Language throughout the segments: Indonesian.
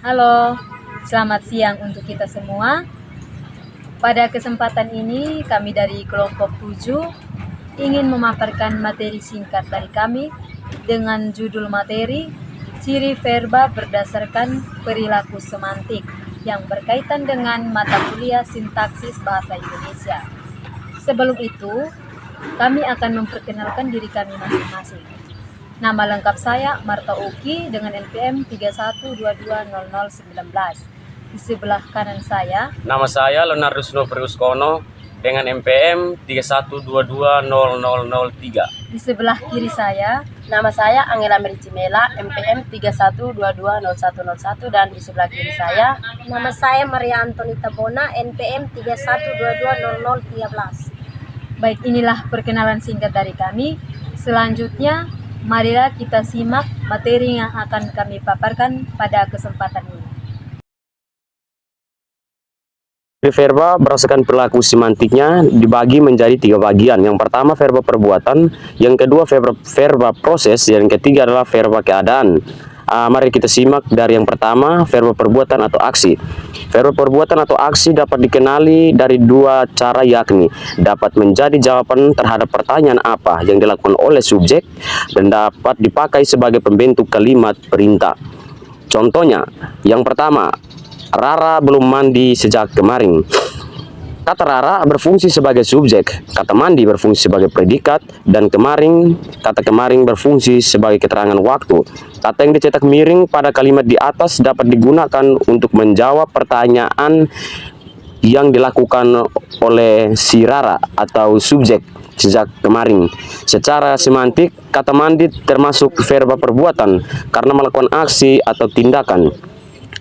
Halo, selamat siang untuk kita semua. Pada kesempatan ini kami dari kelompok 7 ingin memaparkan materi singkat dari kami dengan judul materi ciri verba berdasarkan perilaku semantik yang berkaitan dengan mata kuliah sintaksis bahasa Indonesia. Sebelum itu, kami akan memperkenalkan diri kami masing-masing. Nama lengkap saya Marta Uki dengan NPM 31220019. Di sebelah kanan saya, Nama saya Leonardo Priuskono dengan NPM 31220003. di sebelah kiri saya, Nama saya Angela Mericimela, MPM 31220101, dan di sebelah kiri saya, Nama saya Maria Antonita Bona, NPM 31220013. baik, inilah perkenalan singkat dari kami. Selanjutnya, marilah kita simak materi yang akan kami paparkan pada kesempatan ini. Verba berdasarkan perilaku semantiknya dibagi menjadi 3 bagian. Yang pertama verba perbuatan, yang kedua verba proses, dan yang ketiga adalah verba keadaan. Mari kita simak dari yang pertama, verba perbuatan atau aksi. Verba perbuatan atau aksi dapat dikenali dari 2 cara, yakni dapat menjadi jawaban terhadap pertanyaan apa yang dilakukan oleh subjek dan dapat dipakai sebagai pembentuk kalimat perintah. Contohnya, yang pertama, Rara belum mandi sejak kemarin. Kata Rara berfungsi sebagai subjek, kata mandi berfungsi sebagai predikat, dan kata kemarin berfungsi sebagai keterangan waktu. Kata yang dicetak miring pada kalimat di atas dapat digunakan untuk menjawab pertanyaan yang dilakukan oleh si Rara atau subjek sejak kemarin. Secara semantik, kata mandi termasuk verba perbuatan karena melakukan aksi atau tindakan.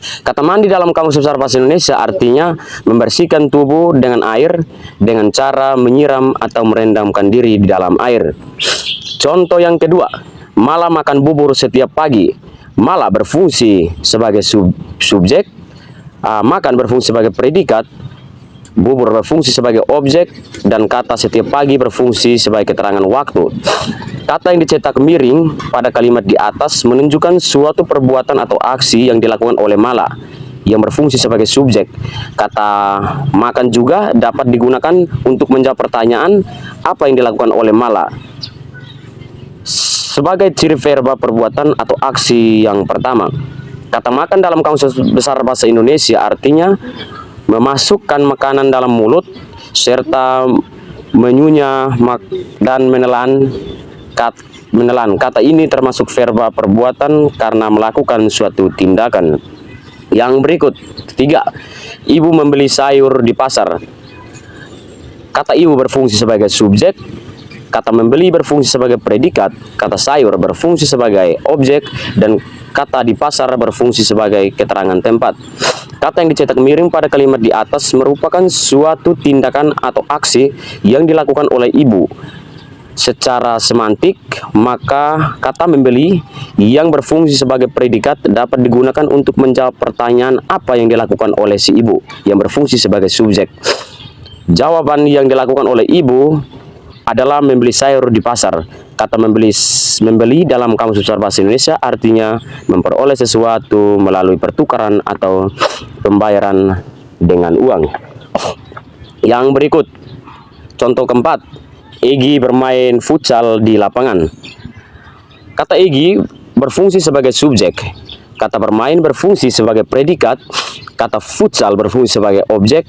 Kata mandi dalam Kamus Besar Bahasa Indonesia artinya membersihkan tubuh dengan air dengan cara menyiram atau merendamkan diri di dalam air. Contoh yang kedua, Mala makan bubur setiap pagi. Mala berfungsi sebagai subjek, makan berfungsi sebagai predikat, bubur berfungsi sebagai objek, dan kata setiap pagi berfungsi sebagai keterangan waktu. Kata yang dicetak miring pada kalimat di atas menunjukkan suatu perbuatan atau aksi yang dilakukan oleh Mala yang berfungsi sebagai subjek. Kata makan juga dapat digunakan untuk menjawab pertanyaan apa yang dilakukan oleh Mala. Sebagai ciri verba perbuatan atau aksi yang pertama, kata makan dalam Kamus Besar Bahasa Indonesia artinya memasukkan makanan dalam mulut serta menyunyah dan menelan. Kata ini termasuk verba perbuatan karena melakukan suatu tindakan. Yang berikut, 3. Ibu membeli sayur di pasar. Kata ibu berfungsi sebagai subjek, kata membeli berfungsi sebagai predikat, kata sayur berfungsi sebagai objek, dan kata di pasar berfungsi sebagai keterangan tempat. Kata yang dicetak miring pada kalimat di atas merupakan suatu tindakan atau aksi yang dilakukan oleh ibu. Secara semantik, maka kata membeli yang berfungsi sebagai predikat dapat digunakan untuk menjawab pertanyaan apa yang dilakukan oleh si ibu yang berfungsi sebagai subjek. Jawaban yang dilakukan oleh ibu adalah membeli sayur di pasar. Kata membeli dalam Kamus Besar Bahasa Indonesia artinya memperoleh sesuatu melalui pertukaran atau pembayaran dengan uang. Yang berikut, contoh keempat, Egi bermain futsal di lapangan. Kata Egi berfungsi sebagai subjek, kata bermain berfungsi sebagai predikat, kata futsal berfungsi sebagai objek,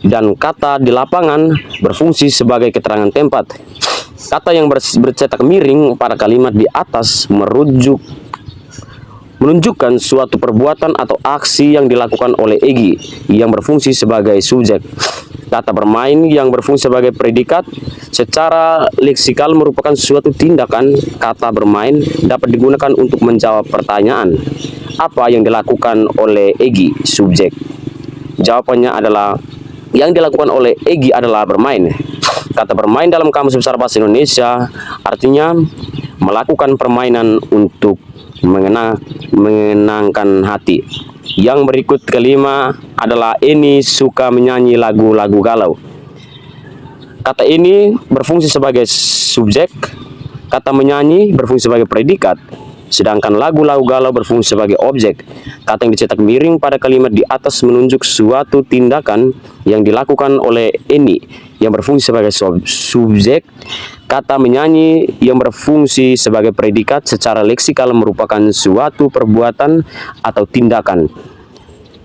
dan kata di lapangan berfungsi sebagai keterangan tempat. Kata yang bercetak miring pada kalimat di atas menunjukkan suatu perbuatan atau aksi yang dilakukan oleh Egi yang berfungsi sebagai subjek. Kata bermain yang berfungsi sebagai predikat secara leksikal merupakan suatu tindakan. Kata bermain dapat digunakan untuk menjawab pertanyaan apa yang dilakukan oleh Egi, subjek. Jawabannya adalah yang dilakukan oleh Egi adalah bermain. Kata bermain dalam Kamus Besar Bahasa Indonesia artinya melakukan permainan untuk menyenangkan hati. Yang berikut kelima adalah Eni suka menyanyi lagu-lagu galau. Kata ini berfungsi sebagai subjek, kata menyanyi berfungsi sebagai predikat, Sedangkan lagu-lagu galau berfungsi sebagai objek. Kata yang dicetak miring pada kalimat di atas menunjuk suatu tindakan yang dilakukan oleh Eni yang berfungsi sebagai subjek. Kata menyanyi yang berfungsi sebagai predikat secara leksikal merupakan suatu perbuatan atau tindakan.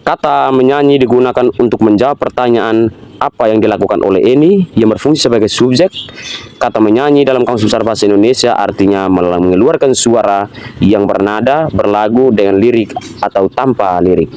Kata menyanyi digunakan untuk menjawab pertanyaan apa yang dilakukan oleh Eni yang berfungsi sebagai subjek. Kata menyanyi dalam Kamus Besar Bahasa Indonesia artinya mengeluarkan suara yang bernada, berlagu dengan lirik atau tanpa lirik.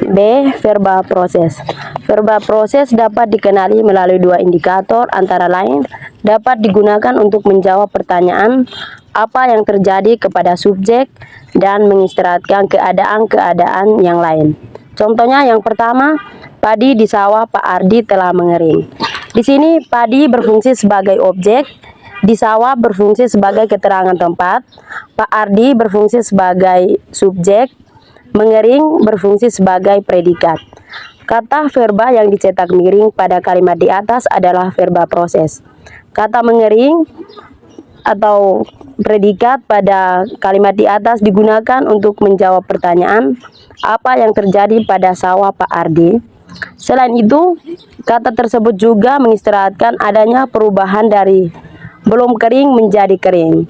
B. Verba proses. Verba proses dapat dikenali melalui dua indikator, antara lain dapat digunakan untuk menjawab pertanyaan apa yang terjadi kepada subjek dan mengistirahatkan keadaan-keadaan yang lain. Contohnya yang pertama, padi di sawah Pak Ardi telah mengering. Di sini padi berfungsi sebagai objek, di sawah berfungsi sebagai keterangan tempat, Pak Ardi berfungsi sebagai subjek, mengering berfungsi sebagai predikat. Kata verba yang dicetak miring pada kalimat di atas adalah verba proses. Kata mengering atau predikat pada kalimat di atas digunakan untuk menjawab pertanyaan apa yang terjadi pada sawah Pak Ardi. Selain itu, kata tersebut juga mengistirahatkan adanya perubahan dari belum kering menjadi kering.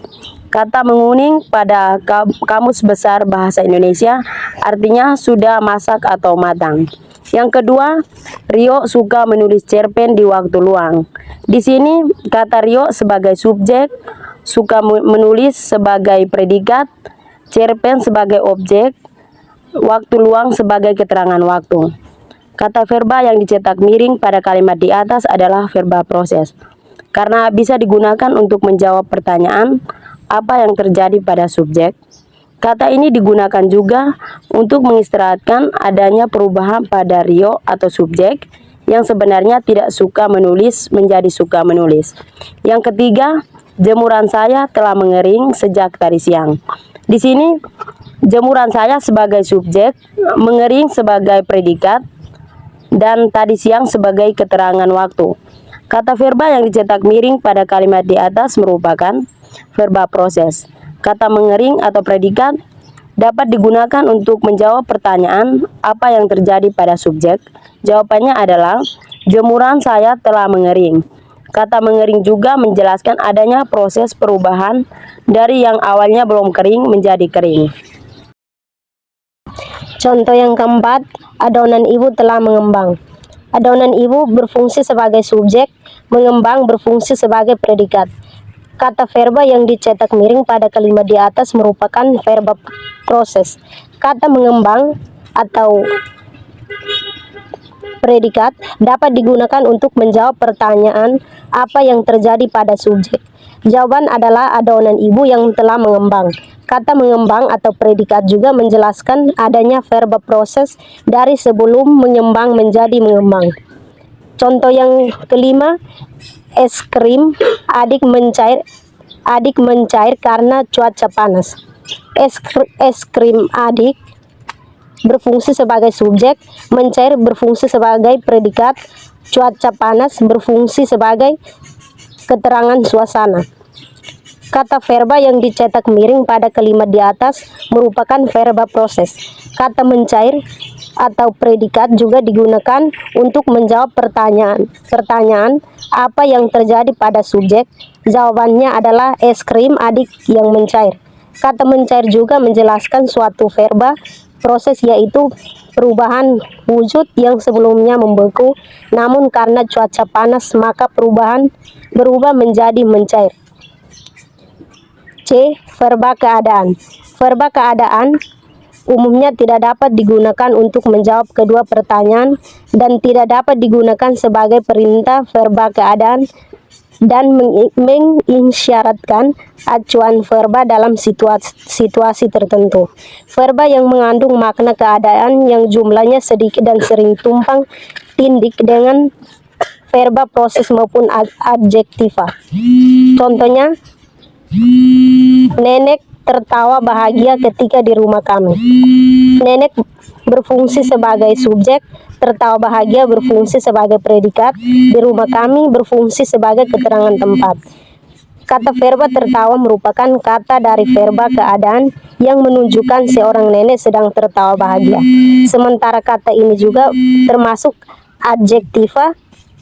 Kata menguning pada Kamus Besar Bahasa Indonesia artinya sudah masak atau matang. Yang kedua, Rio suka menulis cerpen di waktu luang. Di sini kata Rio sebagai subjek, suka menulis sebagai predikat, cerpen sebagai objek, waktu luang sebagai keterangan waktu. Kata verba yang dicetak miring pada kalimat di atas adalah verba proses, karena bisa digunakan untuk menjawab pertanyaan apa yang terjadi pada subjek. Kata ini digunakan juga untuk mengistirahatkan adanya perubahan pada Rio atau subjek yang sebenarnya tidak suka menulis menjadi suka menulis. Yang ketiga, jemuran saya telah mengering sejak tadi siang. Di sini, jemuran saya sebagai subjek, mengering sebagai predikat, dan tadi siang sebagai keterangan waktu. Kata verba yang dicetak miring pada kalimat di atas merupakan verba proses. Kata mengering atau predikat dapat digunakan untuk menjawab pertanyaan apa yang terjadi pada subjek. Jawabannya adalah jemuran saya telah mengering. Kata mengering juga menjelaskan adanya proses perubahan dari yang awalnya belum kering menjadi kering. Contoh yang keempat, adonan ibu telah mengembang. Adonan ibu berfungsi sebagai subjek, mengembang berfungsi sebagai predikat. Kata verba yang dicetak miring pada kalimat di atas merupakan verba proses. Kata mengembang atau predikat dapat digunakan untuk menjawab pertanyaan apa yang terjadi pada subjek. Jawaban adalah adonan ibu yang telah mengembang. Kata mengembang atau predikat juga menjelaskan adanya verba proses dari sebelum mengembang menjadi mengembang. Contoh yang kelima, es krim adik mencair karena cuaca panas. Es krim adik berfungsi sebagai subjek, mencair berfungsi sebagai predikat, cuaca panas berfungsi sebagai keterangan suasana. Kata verba yang dicetak miring pada kalimat di atas merupakan verba proses. Kata mencair atau predikat juga digunakan untuk menjawab pertanyaan apa yang terjadi pada subjek. Jawabannya adalah es krim adik yang mencair. Kata mencair juga menjelaskan suatu verba proses, yaitu perubahan wujud yang sebelumnya membeku, namun karena cuaca panas maka berubah menjadi mencair. C. Verba keadaan. Verba keadaan umumnya tidak dapat digunakan untuk menjawab kedua pertanyaan dan tidak dapat digunakan sebagai perintah verba keadaan dan mengisyaratkan acuan verba dalam situasi tertentu. Verba yang mengandung makna keadaan yang jumlahnya sedikit dan sering tumpang tindih dengan verba proses maupun adjektiva. Contohnya, nenek tertawa bahagia ketika di rumah kami. Nenek berfungsi sebagai subjek, tertawa bahagia berfungsi sebagai predikat, di rumah kami berfungsi sebagai keterangan tempat. Kata verba tertawa merupakan kata dari verba keadaan yang menunjukkan seorang nenek sedang tertawa bahagia. Sementara kata ini juga termasuk adjektiva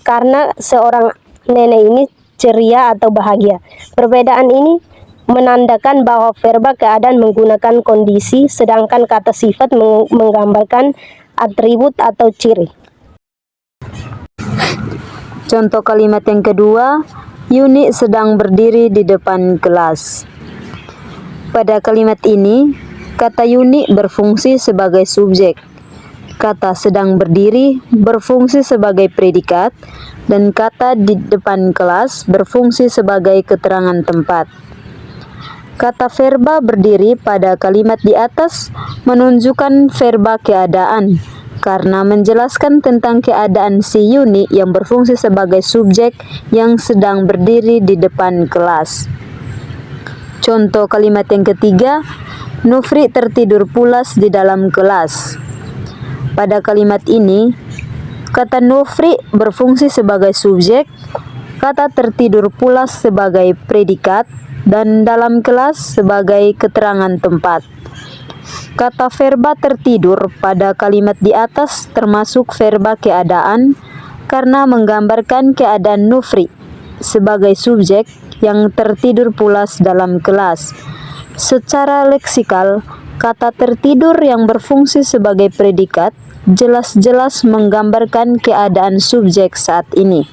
karena seorang nenek ini ceria atau bahagia. Perbedaan ini menandakan bahwa verba keadaan menggunakan kondisi, sedangkan kata sifat menggambarkan atribut atau ciri. Contoh kalimat yang kedua, Yuni sedang berdiri di depan kelas. Pada kalimat ini, kata Yuni berfungsi sebagai subjek, kata sedang berdiri berfungsi sebagai predikat, dan kata di depan kelas berfungsi sebagai keterangan tempat. Kata verba berdiri pada kalimat di atas menunjukkan verba keadaan, karena menjelaskan tentang keadaan si Yuni yang berfungsi sebagai subjek yang sedang berdiri di depan kelas. Contoh kalimat yang ketiga, Nufri tertidur pulas di dalam kelas. Pada kalimat ini, kata Nufri berfungsi sebagai subjek, kata tertidur pulas sebagai predikat, dan dalam kelas sebagai keterangan tempat. Kata verba tertidur pada kalimat di atas termasuk verba keadaan karena menggambarkan keadaan Nufri sebagai subjek yang tertidur pulas dalam kelas. Secara leksikal, kata tertidur yang berfungsi sebagai predikat jelas-jelas menggambarkan keadaan subjek saat ini.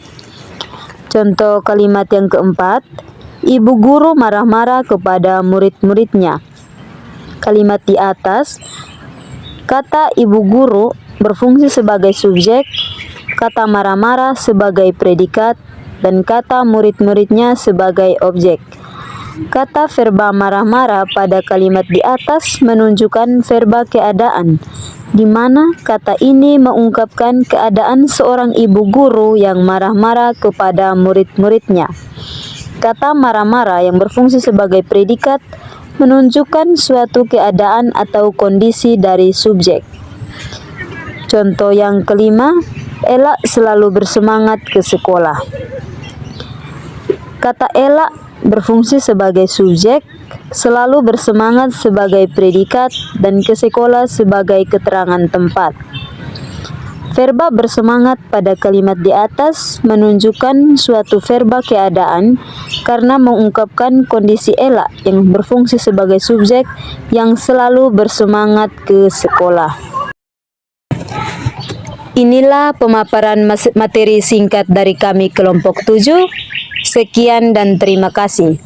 Contoh kalimat yang keempat, ibu guru marah-marah kepada murid-muridnya. Kalimat di atas, kata ibu guru berfungsi sebagai subjek, kata marah-marah sebagai predikat, dan kata murid-muridnya sebagai objek. Kata verba marah-marah pada kalimat di atas menunjukkan verba keadaan, di mana kata ini mengungkapkan keadaan seorang ibu guru yang marah-marah kepada murid-muridnya. Kata marah-marah yang berfungsi sebagai predikat menunjukkan suatu keadaan atau kondisi dari subjek. Contoh yang kelima, Ella selalu bersemangat ke sekolah. Kata Ella berfungsi sebagai subjek, selalu bersemangat sebagai predikat, dan ke sekolah sebagai keterangan tempat. Verba bersemangat pada kalimat di atas menunjukkan suatu verba keadaan karena mengungkapkan kondisi Ella yang berfungsi sebagai subjek yang selalu bersemangat ke sekolah. Inilah pemaparan materi singkat dari kami kelompok 7. Sekian dan terima kasih.